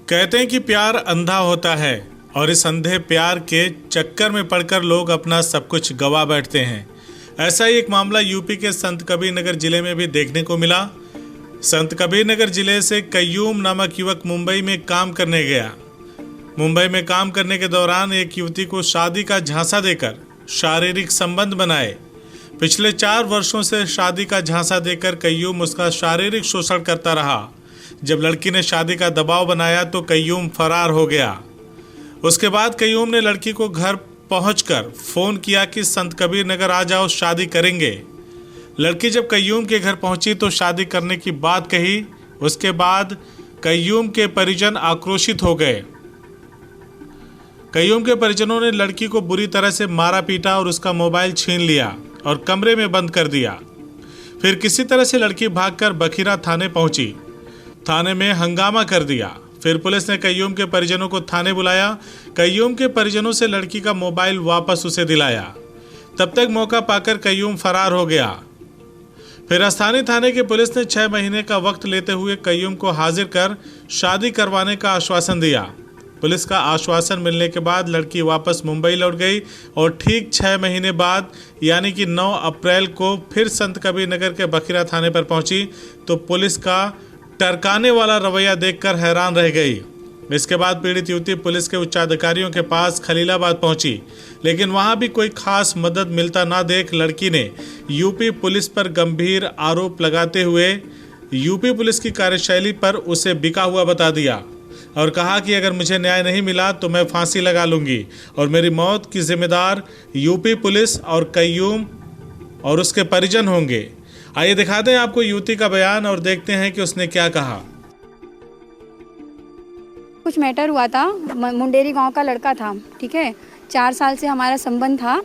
कहते हैं कि प्यार अंधा होता है और इस अंधे प्यार के चक्कर में पड़कर लोग अपना सब कुछ गवा बैठते हैं। ऐसा ही एक मामला यूपी के संत कबीर नगर जिले में भी देखने को मिला। संत कबीर नगर जिले से कय्यूम नामक युवक मुंबई में काम करने गया। मुंबई में काम करने के दौरान एक युवती को शादी का झांसा देकर शारीरिक संबंध बनाए। पिछले 4 वर्षों से शादी का झांसा देकर कय्यूम उसका शारीरिक शोषण करता रहा। जब लड़की ने शादी का दबाव बनाया तो कय्यूम फरार हो गया। उसके बाद कय्यूम ने लड़की को घर पहुंचकर फोन किया कि संत कबीर नगर आ जाओ, शादी करेंगे। लड़की जब कय्यूम के घर पहुंची तो शादी करने की बात कही। उसके बाद कय्यूम के परिजन आक्रोशित हो गए। कय्यूम के परिजनों ने लड़की को बुरी तरह से मारा पीटा और उसका मोबाइल छीन लिया और कमरे में बंद कर दिया। फिर किसी तरह से लड़की भागकर बखीरा थाने पहुंची। थाने में हंगामा कर दिया। फिर पुलिस ने कय्यूम के परिजनों को थाने बुलाया। कय्यूम के परिजनों से लड़की का मोबाइल वापस उसे दिलाया। तब तक मौका पाकर कय्यूम फरार हो गया। फिर स्थानीय थाने की पुलिस ने 6 महीने का वक्त लेते हुए कय्यूम को हाजिर कर शादी करवाने का आश्वासन दिया। पुलिस का आश्वासन मिलने के बाद लड़की वापस मुंबई लौट गई और ठीक 6 महीने बाद यानी कि 9 अप्रैल को फिर संत कबीर नगर के बखीरा थाने पर पहुंची तो पुलिस का टरकाने वाला रवैया देखकर हैरान रह गई। इसके बाद पीड़ित युवती पुलिस के उच्चाधिकारियों के पास खलीलाबाद पहुंची, लेकिन वहां भी कोई खास मदद मिलता ना देख लड़की ने यूपी पुलिस पर गंभीर आरोप लगाते हुए यूपी पुलिस की कार्यशैली पर उसे बिका हुआ बता दिया और कहा कि अगर मुझे न्याय नहीं मिला तो मैं फांसी लगा लूंगी और मेरी मौत की जिम्मेदार यूपी पुलिस और कय्यूम और उसके परिजन होंगे। आइए दिखाते हैं आपको युवती का बयान और देखते हैं कि उसने क्या कहा। कुछ मैटर हुआ था, मुंडेरी गांव का लड़का था, ठीक है। 4 साल से हमारा संबंध था,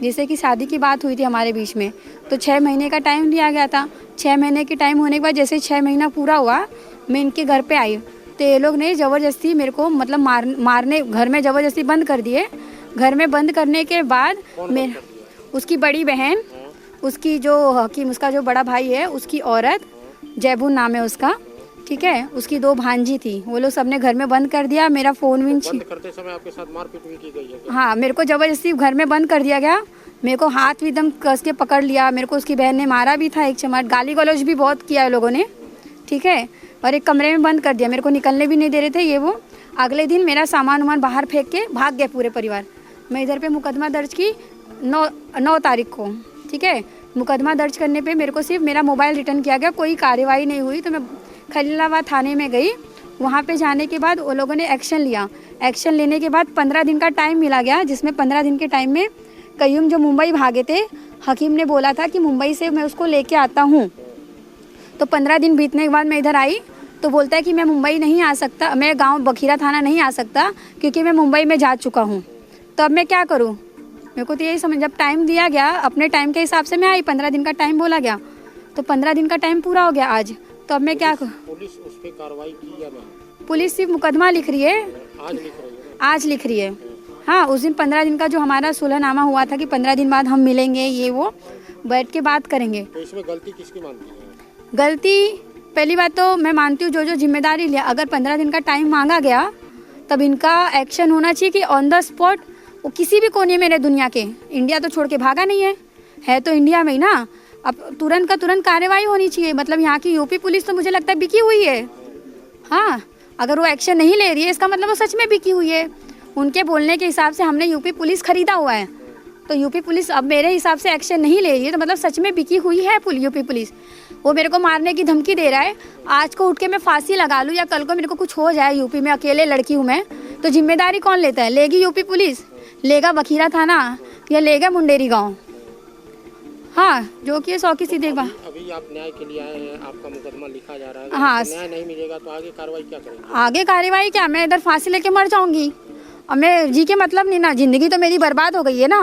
जैसे कि शादी की बात हुई थी हमारे बीच में। तो 6 महीने का टाइम दिया गया था। 6 महीने के टाइम होने के बाद जैसे 6 महीना पूरा हुआ, मैं इनके घर पे आई तो ये लोग ने ज़बरदस्ती मेरे को मतलब मारने घर में ज़बरदस्ती बंद कर दिए। घर में बंद करने के बाद उसकी बड़ी बहन, उसकी जो हकीम, उसका जो बड़ा भाई है, उसकी औरत, जैबून नाम है उसका, ठीक है। उसकी 2 भांजी थी, वो लोग सबने घर में बंद कर दिया। मेरा फ़ोन भी बंद करते समय आपके साथ मारपीट भी की गई है क्या? हाँ, मेरे को ज़बरदस्ती घर में बंद कर दिया गया। मेरे को हाथ भी एकदम कस के पकड़ लिया। मेरे को उसकी बहन ने मारा भी था, एक चमाट, गाली गलौज भी बहुत किया है लोगों ने, ठीक है। और एक कमरे में बंद कर दिया, मेरे को निकलने भी नहीं दे रहे थे ये वो। अगले दिन मेरा सामान वामान बाहर फेंक के भाग गए पूरे परिवार। मैं इधर पे मुकदमा दर्ज की 9 तारीख को, ठीक है। मुकदमा दर्ज करने पे मेरे को सिर्फ मेरा मोबाइल रिटर्न किया गया, कोई कार्रवाई नहीं हुई। तो मैं खलीलाबाद थाने में गई। वहाँ पे जाने के बाद वो लोगों ने एक्शन लिया। एक्शन लेने के बाद 15 दिन का टाइम मिला गया, जिसमें 15 दिन के टाइम में कय्यूम जो मुंबई भागे थे, हकीम ने बोला था कि मुंबई से मैं उसको लेके आता हूँ। तो 15 दिन बीतने के बाद मैं इधर आई तो बोलता है कि मैं मुंबई नहीं आ सकता, मैं गाँव बखीरा थाना नहीं आ सकता क्योंकि मैं मुंबई में जा चुका हूँ। तो अब मैं क्या करूँ? मेरे को तो यही समझ, जब टाइम दिया गया अपने टाइम के हिसाब से मैं आई, 15 दिन का टाइम बोला गया, तो 15 दिन का टाइम पूरा हो गया आज। तो अब मैं क्या करूँ? पुलिस उस पे कार्रवाई की या नहीं? पुलिस सिर्फ मुकदमा लिख रही है, आज लिख रही है? आज लिख रही है। हाँ, उस दिन 15 दिन का जो हमारा सुलहनामा हुआ था कि 15 दिन बाद हम मिलेंगे, ये वो बैठ के बात करेंगे। तो इसमें गलती किसकी मानती है? गलती पहली बात तो मैं मानती हूँ जो जिम्मेदारी लिया, अगर 15 दिन का टाइम मांगा गया तब इनका एक्शन होना चाहिए कि ऑन द स्पॉट वो किसी भी कोने में रहे दुनिया के, इंडिया तो छोड़ के भागा नहीं है तो इंडिया में ही ना, अब तुरंत का तुरंत कार्रवाई होनी चाहिए। मतलब यहाँ की यूपी पुलिस तो मुझे लगता है बिकी हुई है। हाँ, अगर वो एक्शन नहीं ले रही है इसका मतलब वो सच में बिकी हुई है। उनके बोलने के हिसाब से हमने यूपी पुलिस खरीदा हुआ है, तो यूपी पुलिस अब मेरे हिसाब से एक्शन नहीं ले रही है तो मतलब सच में बिकी हुई है यूपी पुलिस। वो मेरे को मारने की धमकी दे रहा है। आज को उठ के मैं फांसी लगा लूँ या कल को मेरे को कुछ हो जाए यूपी में, अकेले लड़की हूँ मैं, तो जिम्मेदारी कौन लेता है? लेगी यूपी पुलिस, लेगा बखीरा थाना या लेगा मुंडेरी गांव। हाँ, जो कि 100 की सीधे बात। अभी आप न्याय के लिए आए हैं, आपका मुकदमा लिखा जा रहा है। हाँ, न्याय नहीं मिलेगा तो आगे कार्रवाई क्या करेंगे? आगे कार्रवाई क्या, मैं इधर फांसी लेके मर जाऊंगी। अब मैं जी के मतलब नहीं ना, जिंदगी तो मेरी बर्बाद हो गई है ना।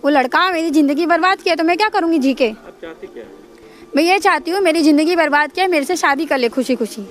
वो लड़का मेरी जिंदगी बर्बाद किया तो मैं क्या करूँगी जी के? आप चाहती क्या है? मैं ये चाहती हूँ मेरी ज़िंदगी बर्बाद किया, मेरे से शादी कर ले खुशी खुशी।